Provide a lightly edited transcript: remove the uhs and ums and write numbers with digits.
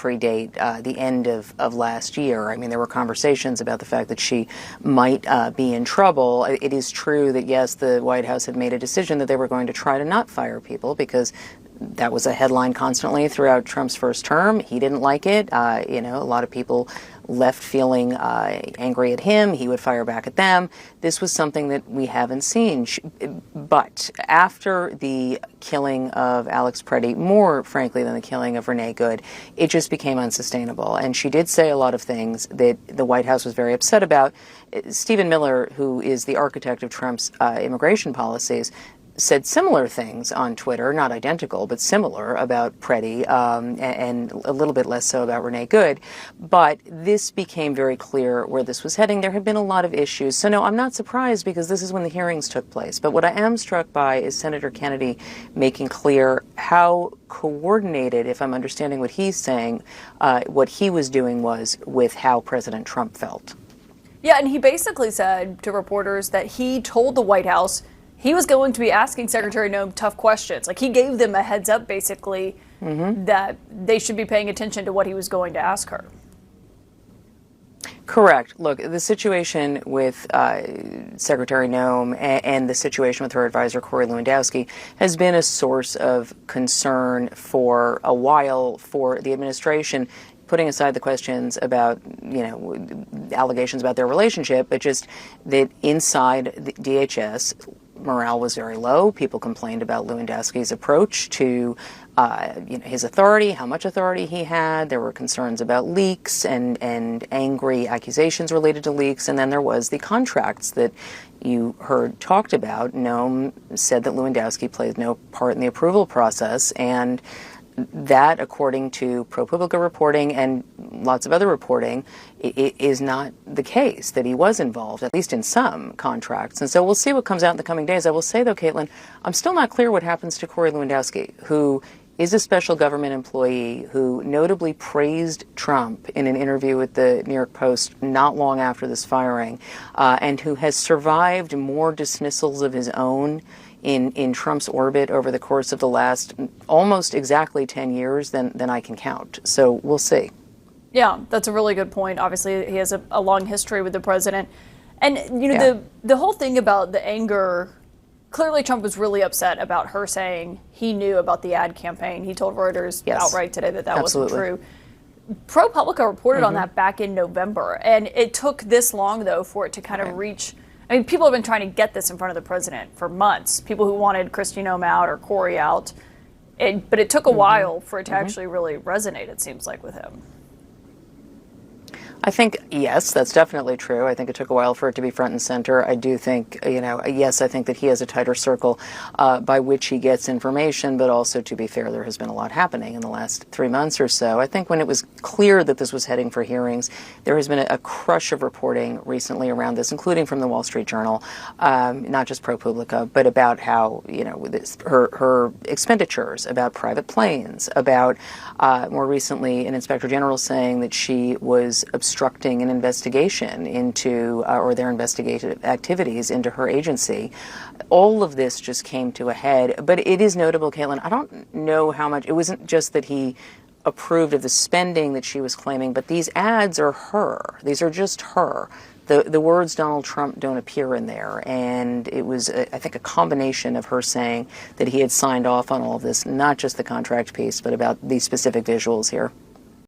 predate the end of last year. I mean, there were conversations about the fact that she might be in trouble. It is true that, yes, the White House had made a decision that they were going to try to not fire people because that was a headline constantly throughout Trump's first term. He didn't like it. A lot of people left feeling angry at him. He would fire back at them. This was something that we haven't seen. But after the killing of Alex Preddy, more frankly than the killing of Renee Good, it just became unsustainable. And she did say a lot of things that the White House was very upset about. Stephen Miller, who is the architect of Trump's immigration policies, said similar things on Twitter, not identical, but similar about Preddy, and a little bit less so about Renee Good. But this became very clear where this was heading. There had been a lot of issues. So no, I'm not surprised because this is when the hearings took place. But what I am struck by is Senator Kennedy making clear how coordinated, if I'm understanding what he's saying, what he was doing was with how President Trump felt. Yeah, and he basically said to reporters that he told the White House he was going to be asking Secretary Noem tough questions. Like, he gave them a heads up, basically, that they should be paying attention to what he was going to ask her. Correct. Look, the situation with Secretary Noem and the situation with her advisor, Corey Lewandowski, has been a source of concern for a while for the administration, putting aside the questions about, allegations about their relationship, but just that inside the DHS, morale was very low. People complained about Lewandowski's approach to his authority, how much authority he had. There were concerns about leaks and angry accusations related to leaks. And then there was the contracts that you heard talked about. Noem said that Lewandowski played no part in the approval process, and that, according to ProPublica reporting and lots of other reporting, it is not the case, that he was involved, at least in some contracts. And so we'll see what comes out in the coming days. I will say, though, Kaitlan, I'm still not clear what happens to Corey Lewandowski, who is a special government employee who notably praised Trump in an interview with the New York Post not long after this firing, and who has survived more dismissals of his own in Trump's orbit over the course of the last almost exactly 10 years than I can count. So we'll see. Yeah, that's a really good point. Obviously, he has a long history with the president. And, the whole thing about the anger, clearly Trump was really upset about her saying he knew about the ad campaign. He told Reuters outright today that Absolutely. wasn't true. ProPublica reported on that back in November. And it took this long, though, for it to kind of reach. I mean, people have been trying to get this in front of the president for months. People who wanted Kristi Noem out or Corey out. But it took a while for it to actually really resonate, it seems like, with him. I think, yes, that's definitely true. I think it took a while for it to be front and center. I do think, yes, I think that he has a tighter circle by which he gets information, but also, to be fair, there has been a lot happening in the last 3 months or so. I think when it was clear that this was heading for hearings, there has been a crush of reporting recently around this, including from the Wall Street Journal, not just ProPublica, but about how, her expenditures, about private planes, about more recently an inspector general saying that she was obstructing an investigation into, or their investigative activities into her agency. All of this just came to a head. But it is notable, Kaitlan, I don't know how much, it wasn't just that he approved of the spending that she was claiming, but these ads are her. These are just her. The words Donald Trump don't appear in there. And it was, I think, a combination of her saying that he had signed off on all of this, not just the contract piece, but about these specific visuals here.